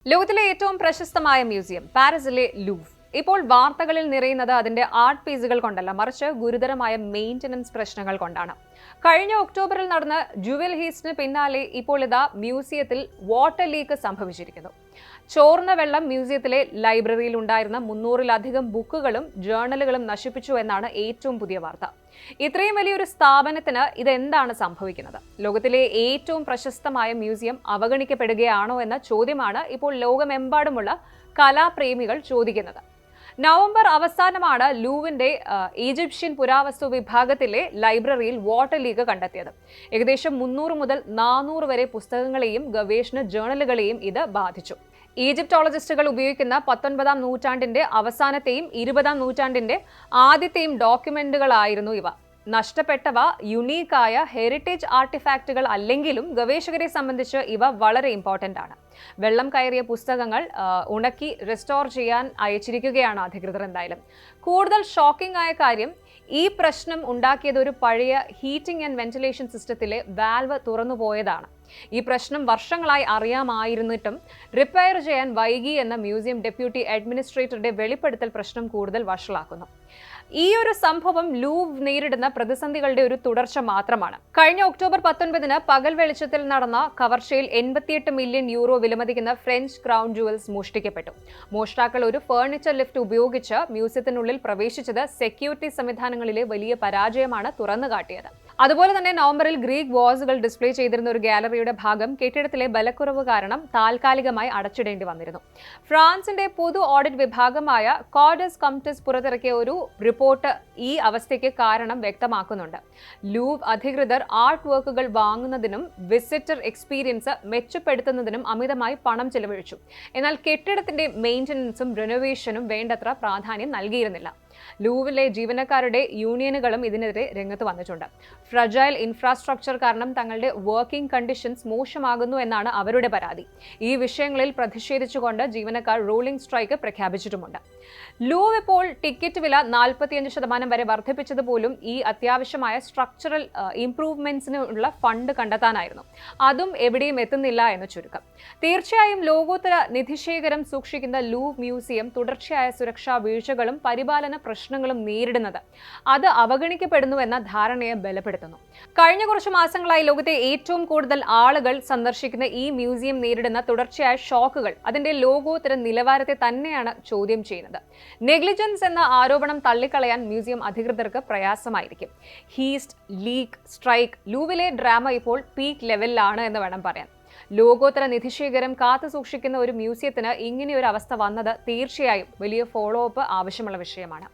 ലോകത്തിലെ ഏറ്റവും പ്രശസ്തമായ മ്യൂസിയം പാരീസിലെ ലൂവ്ർ ഇപ്പോൾ വാർത്തകളിൽ നിറയുന്നത് അതിന്റെ ആർട്ട് പീസുകൾ കൊണ്ടല്ല, മറിച്ച് ഗുരുതരമായ മെയിന്റനൻസ് പ്രശ്നങ്ങൾ കൊണ്ടാണ്. കഴിഞ്ഞ ഒക്ടോബറിൽ നടന്ന ജുവൽ ഹീസ്റ്റിന് പിന്നാലെ ഇപ്പോൾ ഇതാ മ്യൂസിയത്തിൽ വാട്ടർ ലീക്ക് സംഭവിച്ചിരിക്കുന്നു. ചോർന്ന വെള്ളം മ്യൂസിയത്തിലെ ലൈബ്രറിയിൽ ഉണ്ടായിരുന്ന 300-ലധികം ബുക്കുകളും ജേർണലുകളും നശിപ്പിച്ചു എന്നാണ് ഏറ്റവും പുതിയ വാർത്ത. ഇത്രയും വലിയൊരു സ്ഥാപനത്തിന് ഇതെന്താണ് സംഭവിക്കുന്നത്? ലോകത്തിലെ ഏറ്റവും പ്രശസ്തമായ മ്യൂസിയം അവഗണിക്കപ്പെടുകയാണോ എന്ന ചോദ്യമാണ് ഇപ്പോൾ ലോകമെമ്പാടുമുള്ള കലാപ്രേമികൾ ചോദിക്കുന്നത്. നവംബർ അവസാനമാണ് ലൂവിന്റെ ഈജിപ്ഷ്യൻ പുരാവസ്തു വിഭാഗത്തിലെ ലൈബ്രറിയിൽ വാട്ടർ ലീക്ക് കണ്ടെത്തിയത്. ഏകദേശം 300 മുതൽ 400 വരെ പുസ്തകങ്ങളെയും ഗവേഷണ ജേർണലുകളെയും ഇത് ബാധിച്ചു. ഈജിപ്റ്റോളജിസ്റ്റുകൾ ഉപയോഗിക്കുന്ന 19-ാം നൂറ്റാണ്ടിന്റെ അവസാനത്തെയും 20-ാം നൂറ്റാണ്ടിന്റെ ആദ്യത്തെയും ഡോക്യുമെന്റുകളായിരുന്നു ഇവ. നഷ്ടപ്പെട്ടവ യുണീക്കായ ഹെറിറ്റേജ് ആർട്ടിഫാക്റ്റുകൾ അല്ലെങ്കിലും ഗവേഷകരെ സംബന്ധിച്ച് ഇവ വളരെ ഇമ്പോർട്ടൻ്റ് ആണ്. വെള്ളം കയറിയ പുസ്തകങ്ങൾ ഉണക്കി റെസ്റ്റോർ ചെയ്യാൻ അയച്ചിരിക്കുകയാണ് അധികൃതർ. എന്തായാലും കൂടുതൽ ഷോക്കിംഗ് ആയ കാര്യം, ഈ പ്രശ്നം ഉണ്ടാക്കിയത് ഒരു പഴയ ഹീറ്റിംഗ് ആൻഡ് വെന്റിലേഷൻ സിസ്റ്റത്തിലെ വാൽവ് തുറന്നുപോയതാണ്. ഈ പ്രശ്നം വർഷങ്ങളായി അറിയാമായിരുന്നിട്ടും റിപ്പയർ ചെയ്യാൻ വൈകി എന്ന മ്യൂസിയം ഡെപ്യൂട്ടി അഡ്മിനിസ്ട്രേറ്ററുടെ വെളിപ്പെടുത്തൽ പ്രശ്നം കൂടുതൽ വഷളാക്കുന്നു. ഈ ഒരു സംഭവം ലൂവ് നേരിടുന്ന പ്രതിസന്ധികളുടെ ഒരു തുടർച്ച മാത്രമാണ്. കഴിഞ്ഞ ഒക്ടോബർ 19-ന് പകൽ വെളിച്ചത്തിൽ നടന്ന കവർച്ചയിൽ 88 മില്യൺ യൂറോ വിലമതിക്കുന്ന ഫ്രഞ്ച് ക്രൗൺ ജുവൽസ് മോഷ്ടിക്കപ്പെട്ടു. മോഷ്ടാക്കൾ ഒരു ഫർണിച്ചർ ലിഫ്റ്റ് ഉപയോഗിച്ച് മ്യൂസിയത്തിനുള്ളിൽ പ്രവേശിച്ചത് സെക്യൂരിറ്റി സംവിധാനങ്ങളിലെ വലിയ പരാജയമാണ് തുറന്നുകാട്ടിയത്. അതുപോലെ തന്നെ നവംബറിൽ ഗ്രീക്ക് വാസുകൾ ഡിസ്പ്ലേ ചെയ്തിരുന്ന ഒരു ഗാലറിയുടെ ഭാഗം കെട്ടിടത്തിലെ ബലക്കുറവ് കാരണം താൽക്കാലികമായി അടച്ചിടേണ്ടി വന്നിരുന്നു. ഫ്രാൻസിന്റെ പൊതു ഓഡിറ്റ് വിഭാഗമായ കോഡസ് കംറ്റസ് പുറത്തിറക്കിയ ഒരു റിപ്പോർട്ട് ഈ അവസ്ഥയ്ക്ക് കാരണം വ്യക്തമാക്കുന്നുണ്ട്. ലൂവ് അധികൃതർ ആർട്ട് വർക്കുകൾ വാങ്ങുന്നതിനും വിസിറ്റർ എക്സ്പീരിയൻസ് മെച്ചപ്പെടുത്തുന്നതിനും അമിതമായി പണം ചെലവഴിച്ചു. എന്നാൽ കെട്ടിടത്തിന്റെ മെയിന്റനൻസും റിനോവേഷനും വേണ്ടത്ര പ്രാധാന്യം നൽകിയിരുന്നില്ല. ലൂവിലെ ജീവനക്കാരുടെ യൂണിയനുകളും ഇതിനെതിരെ രംഗത്ത് വന്നിട്ടുണ്ട്. ഫ്രജൈൽ ഇൻഫ്രാസ്ട്രക്ചർ കാരണം തങ്ങളുടെ വർക്കിംഗ് കണ്ടീഷൻസ് മോശമാകുന്നു എന്നാണ് അവരുടെ പരാതി. ഈ വിഷയങ്ങളിൽ പ്രതിഷേധിച്ചുകൊണ്ട് ജീവനക്കാർ റോളിംഗ് സ്ട്രൈക്ക് പ്രഖ്യാപിച്ചിട്ടുമുണ്ട്. ലൂവ് ഇപ്പോൾ ടിക്കറ്റ് വില 45% വരെ വർദ്ധിപ്പിച്ചത് പോലും ഈ അത്യാവശ്യമായ സ്ട്രക്ചറൽ ഇംപ്രൂവ്മെന്റ്സിനുള്ള ഫണ്ട് കണ്ടെത്താനായിരുന്നു. അതും എവിടെയും എത്തുന്നില്ല എന്ന് ചുരുക്കം. തീർച്ചയായും ലോകോത്തര നിധിശേഖരം സൂക്ഷിക്കുന്ന ലൂവ് മ്യൂസിയം തുടർച്ചയായ സുരക്ഷാ വീഴ്ചകളും പരിപാലന പ്രശ്നങ്ങളും നേരിടുന്നത് അത് അവഗണിക്കപ്പെടുന്നു എന്ന ധാരണയെ ബലപ്പെടുത്തുന്നു. കഴിഞ്ഞ കുറച്ച് മാസങ്ങളായി ലോകത്തെ ഏറ്റവും കൂടുതൽ ആളുകൾ സന്ദർശിക്കുന്ന ഈ മ്യൂസിയം നേരിടുന്ന തുടർച്ചയായ ഷോക്കുകൾ അതിന്റെ ലോകോത്തര നിലവാരത്തെ തന്നെയാണ് ചോദ്യം ചെയ്യുന്നത്. നെഗ്ലിജൻസ് എന്ന ആരോപണം തള്ളിക്കളയാൻ മ്യൂസിയം അധികൃതർക്ക് പ്രയാസമായിരിക്കും. ഹീസ്റ്റ്, ലീക്ക്, സ്ട്രൈക്ക്, ലൂവിലെ ഡ്രാമ ഇപ്പോൾ പീക്ക് ലെവലിലാണ് എന്ന് വേണം പറയാൻ. ലോകോത്തര നിധിശേഖരം കാത്തു സൂക്ഷിക്കുന്ന ഒരു മ്യൂസിയത്തിന് ഇങ്ങനെയൊരു അവസ്ഥ വന്നത് തീർച്ചയായും വലിയ ഫോളോ അപ്പ് ആവശ്യമുള്ള വിഷയമാണ്.